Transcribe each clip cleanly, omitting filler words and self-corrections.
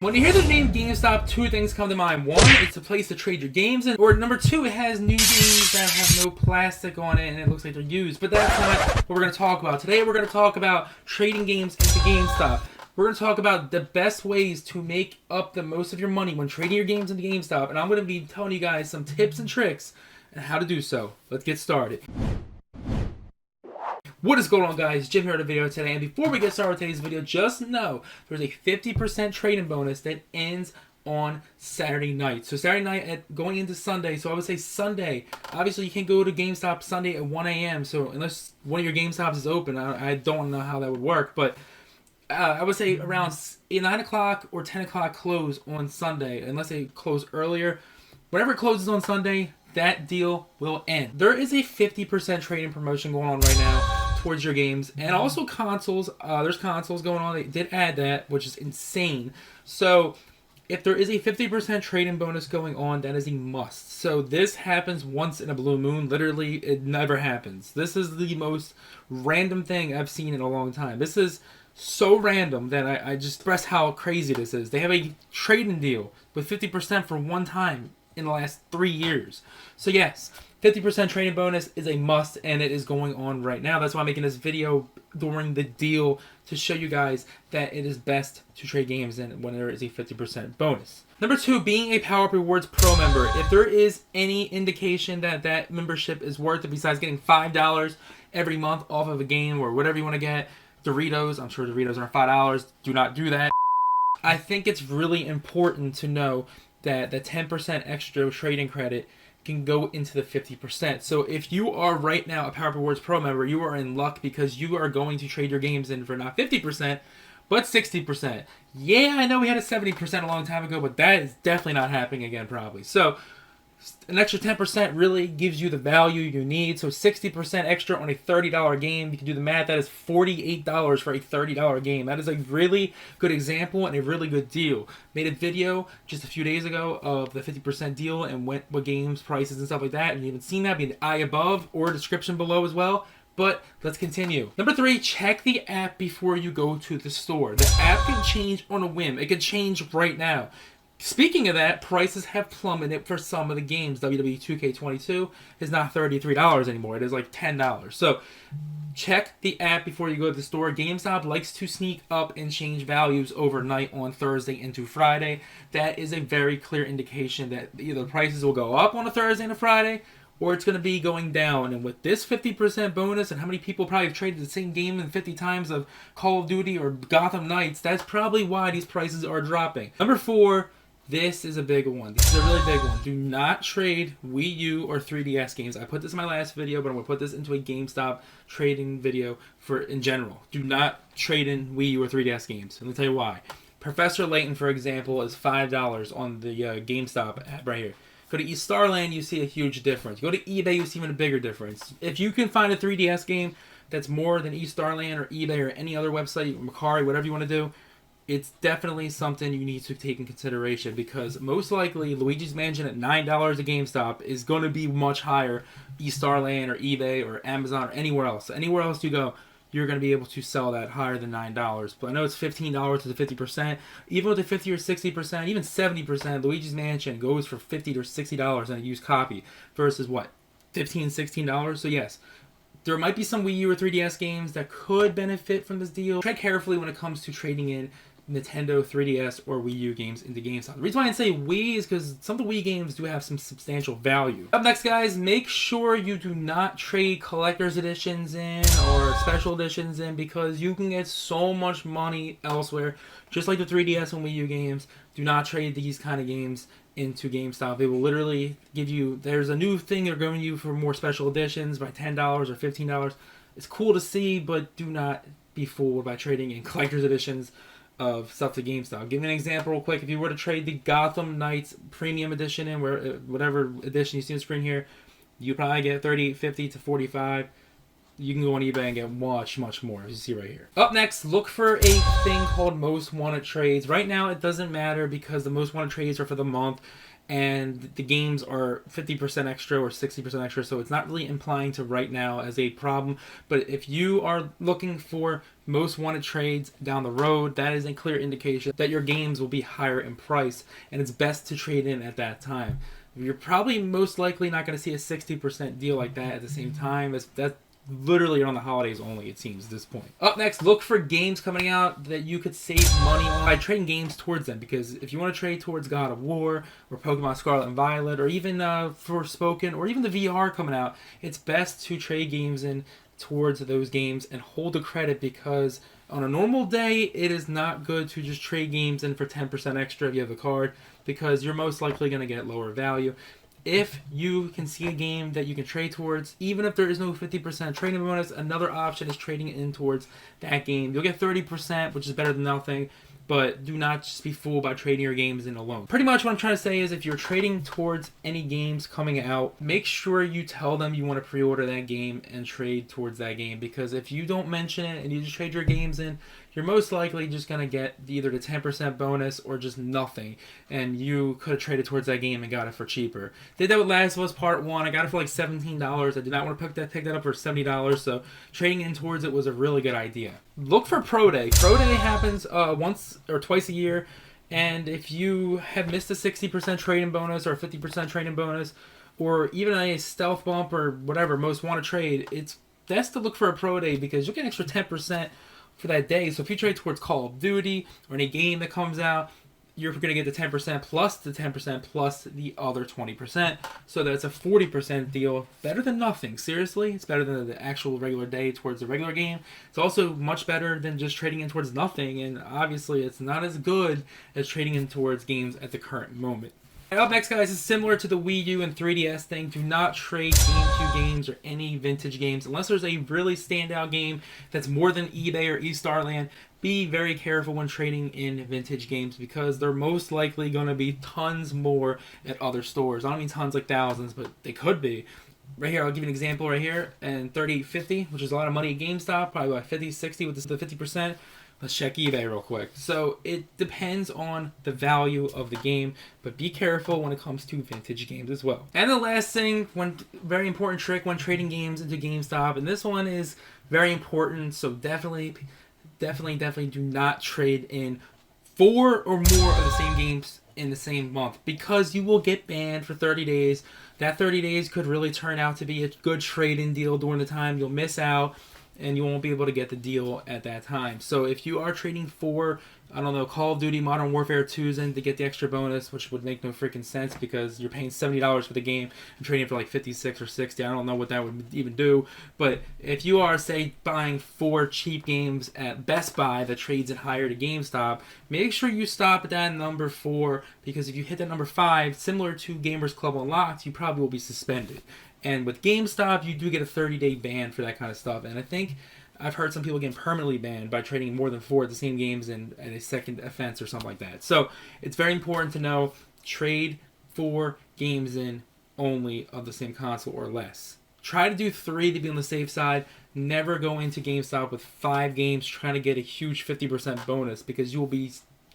When you hear the name GameStop, two things come to mind. One, it's a place to trade your games in, or number two, it has new games that have no plastic on it and it looks like they're used. But that's not what we're going to talk about. Today we're going to talk about trading games into GameStop. We're going to talk about the best ways to make up the most of your money when trading your games into GameStop. And I'm going to be telling you guys some tips and tricks on how to do so. Let's get started. What is going on, guys? Jim here at the video today, and before we get started with today's video, just know there's a 50% trading bonus that ends on Saturday night. So Saturday night at going into Sunday, so I would say Sunday. Obviously, you can't go to GameStop Sunday at 1 a.m., so unless one of your GameStops is open, I don't know how that would work, but I would say around 9 o'clock or 10 o'clock close on Sunday, unless they close earlier. Whenever it closes on Sunday, that deal will end. There is a 50% trading promotion going on right now towards your games, and also consoles. There's consoles going on. They did add that, which is insane. So if there is a 50% trading bonus going on, that is a must. So this happens once in a blue moon. Literally, it never happens. This is the most random thing I've seen in a long time. This is so random that I just express how crazy this is. They have a trading deal with 50% for one time in the last 3 years. So yes, 50% trading bonus is a must, and it is going on right now. That's why I'm making this video during the deal, to show you guys that it is best to trade games in when there is a 50% bonus. Number two, being a Powerup Rewards Pro Member. If there is any indication that that membership is worth it, besides getting $5 every month off of a game or whatever you want to get, Doritos, I'm sure Doritos are $5. Do not do that. I think it's really important to know that the 10% extra trading credit can go into the 50%. So if you are right now a Powerup Rewards Pro member, you are in luck, because you are going to trade your games in for not 50%, but 60%. Yeah, I know we had a 70% a long time ago, but that is definitely not happening again probably. So an extra 10% really gives you the value you need. So 60% extra on a $30 game. You can do the math. That is $48 for a $30 game. That is a really good example and a really good deal. Made a video just a few days ago of the 50% deal and what games, prices, and stuff like that. And you haven't seen that, be in the eye above or description below as well. But let's continue. Number three, check the app before you go to the store. The app can change on a whim. It can change right now. Speaking of that, prices have plummeted for some of the games. WWE 2K22 is not $33 anymore. It is like $10. So check the app before you go to the store. GameStop likes to sneak up and change values overnight on Thursday into Friday. That is a very clear indication that either prices will go up on a Thursday and a Friday, or it's going to be going down. And with this 50% bonus, and how many people probably have traded the same game in 50 times of Call of Duty or Gotham Knights, that's probably why these prices are dropping. Number four, this is a big one. This is a really big one. Do not trade Wii U or 3DS games. I put this in my last video, but I'm going to put this into a GameStop trading video in general. Do not trade in Wii U or 3DS games. Let me tell you why. Professor Layton, for example, is $5 on the GameStop app right here. Go to eStarland, you see a huge difference. Go to eBay, you see even a bigger difference. If you can find a 3DS game that's more than eStarland or eBay or any other website, Macari, whatever you want to do, it's definitely something you need to take in consideration, because most likely Luigi's Mansion at $9 at GameStop is going to be much higher eStarland or eBay or Amazon or anywhere else. Anywhere else you go, you're going to be able to sell that higher than $9. But I know it's $15 to the 50%. Even with the 50 or 60%, even 70%, Luigi's Mansion goes for $50 or $60 on a used copy versus what, $15, $16? So yes, there might be some Wii U or 3DS games that could benefit from this deal. Tread carefully when it comes to trading in Nintendo 3DS or Wii U games into GameStop. The reason why I say Wii is because some of the Wii games do have some substantial value. Up next, guys, make sure you do not trade collector's editions in or special editions in, because you can get so much money elsewhere. Just like the 3DS and Wii U games, do not trade these kind of games into GameStop. They will literally give you, there's a new thing they're giving you for more special editions by $10 or $15. It's cool to see, but do not be fooled by trading in collector's editions of stuff to GameStop. I'll give you an example real quick. If you were to trade the Gotham Knights Premium Edition in, whatever edition you see on the screen here, you probably get $38, $50 to $45. You can go on eBay and get much, much more, as you see right here. Up next, look for a thing called Most Wanted Trades. Right now, it doesn't matter because the Most Wanted Trades are for the month, and the games are 50% extra or 60% extra, so it's not really implying to right now as a problem. But if you are looking for most wanted trades down the road, that is a clear indication that your games will be higher in price, and it's best to trade in at that time. You're probably most likely not going to see a 60% deal like that at the same time. That's literally on the holidays only, it seems, at this point. Up next, look for games coming out that you could save money on by trading games towards them. Because if you want to trade towards God of War, or Pokemon Scarlet and Violet, or even Forspoken, or even the VR coming out, it's best to trade games in towards those games and hold the credit, because on a normal day, it is not good to just trade games in for 10% extra if you have a card, because you're most likely going to get lower value. If you can see a game that you can trade towards, even if there is no 50% trading bonus, another option is trading in towards that game. You'll get 30%, which is better than nothing, but do not just be fooled by trading your games in alone. Pretty much what I'm trying to say is, if you're trading towards any games coming out, make sure you tell them you want to pre-order that game and trade towards that game, because if you don't mention it and you just trade your games in, you're most likely just going to get either the 10% bonus or just nothing, and you could have traded towards that game and got it for cheaper. Did that with Last of Us Part 1. I got it for like $17. I did not want to pick that up for $70, so trading in towards it was a really good idea. Look for Pro Day. Pro Day happens once or twice a year, and if you have missed a 60% trading bonus or a 50% trading bonus, or even a stealth bump or whatever, most want to trade, it's best to look for a Pro Day, because you'll get an extra 10% for that day. So if you trade towards Call of Duty or any game that comes out, you're going to get the 10% plus the 10% plus the other 20%. So that's a 40% deal. Better than nothing. Seriously, it's better than the actual regular day towards the regular game. It's also much better than just trading in towards nothing. And obviously, it's not as good as trading in towards games at the current moment. And up next, guys, is similar to the Wii U and 3DS thing. Do not trade GameCube games or any vintage games unless there's a really standout game that's more than eBay or eStarland. Be very careful when trading in vintage games, because they're most likely going to be tons more at other stores. I don't mean tons like thousands, but they could be. Right here, I'll give you an example right here. And $38.50, which is a lot of money at GameStop, probably about $50, $60 with the 50%. Let's check eBay real quick. So it depends on the value of the game, but be careful when it comes to vintage games as well. And the last thing, very important trick when trading games into GameStop, and this one is very important, so definitely do not trade in 4 or more of the same games in the same month, because you will get banned for 30 days. That 30 days could really turn out to be a good trade-in deal during the time. You'll miss out, and you won't be able to get the deal at that time. So if you are trading for, I don't know, Call of Duty Modern Warfare 2's in to get the extra bonus, which would make no freaking sense, because you're paying $70 for the game and trading for like 56 or 60. I don't know what that would even do. But if you are, say, buying 4 cheap games at Best Buy that trades it higher to GameStop, make sure you stop at that number 4, because if you hit that number 5, similar to Gamers Club Unlocked, you probably will be suspended. And with GameStop, you do get a 30-day ban for that kind of stuff. And I think I've heard some people getting permanently banned by trading more than 4 of the same games in a second offense or something like that. So it's very important to know, trade 4 games in only of the same console or less. Try to do 3 to be on the safe side. Never go into GameStop with 5 games trying to get a huge 50% bonus, because you'll be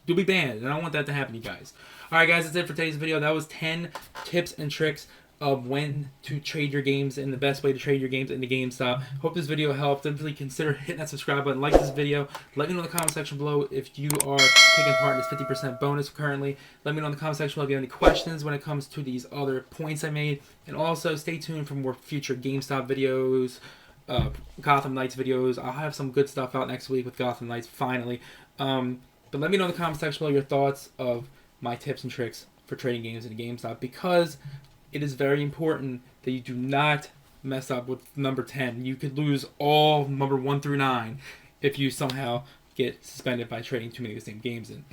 banned. And I don't want that to happen to you guys. Alright guys, that's it for today's video. That was 10 tips and tricks of when to trade your games and the best way to trade your games into GameStop. Hope this video helped. Definitely consider hitting that subscribe button, like this video. Let me know in the comment section below if you are taking part in this 50% bonus currently. Let me know in the comment section below if you have any questions when it comes to these other points I made. And also stay tuned for more future GameStop videos, Gotham Knights videos. I'll have some good stuff out next week with Gotham Knights finally. But let me know in the comment section below your thoughts of my tips and tricks for trading games into GameStop, because it is very important that you do not mess up with number 10. You could lose all number 1 through 9 if you somehow get suspended by trading too many of the same games in.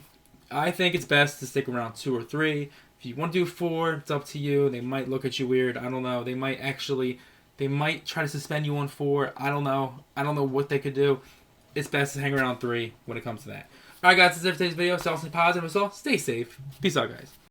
I think it's best to stick around 2 or 3. If you want to do 4, it's up to you. They might look at you weird. I don't know. They might try to suspend you on 4. I don't know. I don't know what they could do. It's best to hang around 3 when it comes to that. Alright guys, that's it for today's video. Stay positive, so stay safe. Peace out, guys.